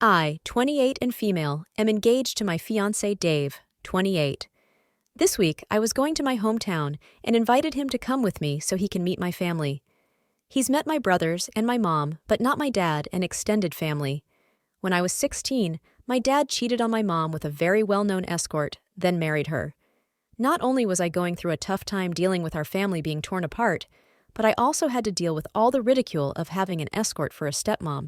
I, 28 and female, am engaged to my fiancé Dave, 28. This week, I was going to my hometown and invited him to come with me so he can meet my family. He's met my brothers and my mom, but not my dad and extended family. When I was 16, my dad cheated on my mom with a very well-known escort, then married her. Not only was I going through a tough time dealing with our family being torn apart, but I also had to deal with all the ridicule of having an escort for a stepmom.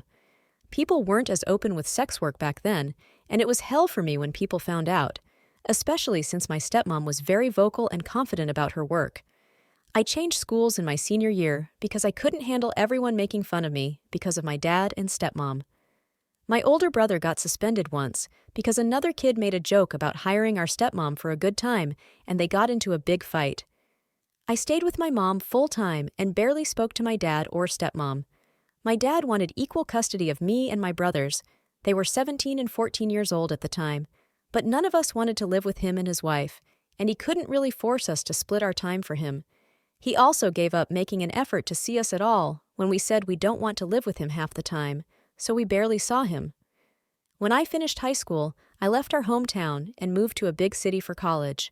People weren't as open with sex work back then, and it was hell for me when people found out, especially since my stepmom was very vocal and confident about her work. I changed schools in my senior year because I couldn't handle everyone making fun of me because of my dad and stepmom. My older brother got suspended once because another kid made a joke about hiring our stepmom for a good time, and they got into a big fight. I stayed with my mom full-time and barely spoke to my dad or stepmom. My dad wanted equal custody of me and my brothers. They were 17 and 14 years old at the time, but none of us wanted to live with him and his wife, and he couldn't really force us to split our time for him. He also gave up making an effort to see us at all when we said we don't want to live with him half the time, so we barely saw him. When I finished high school, I left our hometown and moved to a big city for college.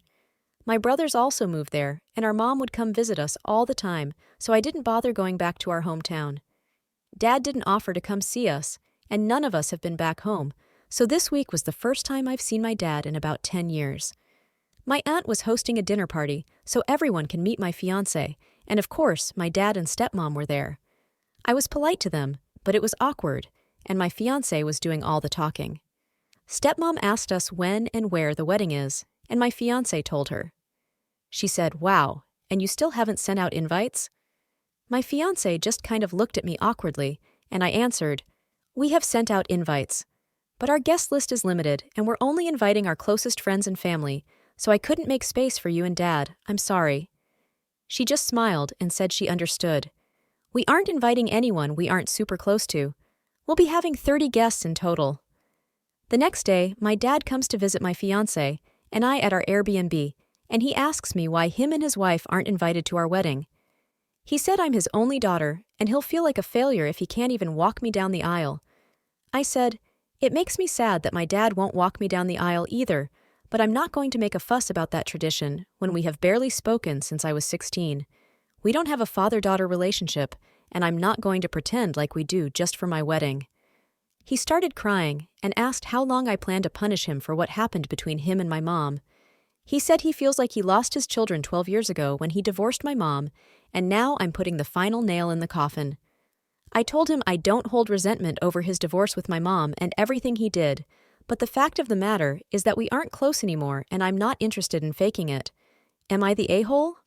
My brothers also moved there, and our mom would come visit us all the time, so I didn't bother going back to our hometown. Dad didn't offer to come see us, and none of us have been back home, so this week was the first time I've seen my dad in about 10 years. My aunt was hosting a dinner party, so everyone can meet my fiancé, and of course, my dad and stepmom were there. I was polite to them, but it was awkward, and my fiancé was doing all the talking. Stepmom asked us when and where the wedding is, and my fiancé told her. She said, "Wow, and you still haven't sent out invites?" My fiancé just kind of looked at me awkwardly, and I answered, "We have sent out invites, but our guest list is limited, and we're only inviting our closest friends and family, so I couldn't make space for you and Dad. I'm sorry." She just smiled and said she understood. "We aren't inviting anyone we aren't super close to. We'll be having 30 guests in total." The next day, my dad comes to visit my fiancé, and I at our Airbnb, and he asks me why him and his wife aren't invited to our wedding. He said I'm his only daughter, and he'll feel like a failure if he can't even walk me down the aisle. I said, "It makes me sad that my dad won't walk me down the aisle either, but I'm not going to make a fuss about that tradition when we have barely spoken since I was 16. We don't have a father-daughter relationship, and I'm not going to pretend like we do just for my wedding." He started crying and asked how long I planned to punish him for what happened between him and my mom. He said he feels like he lost his children 12 years ago when he divorced my mom, and now I'm putting the final nail in the coffin. I told him I don't hold resentment over his divorce with my mom and everything he did, but the fact of the matter is that we aren't close anymore and I'm not interested in faking it. Am I the a-hole?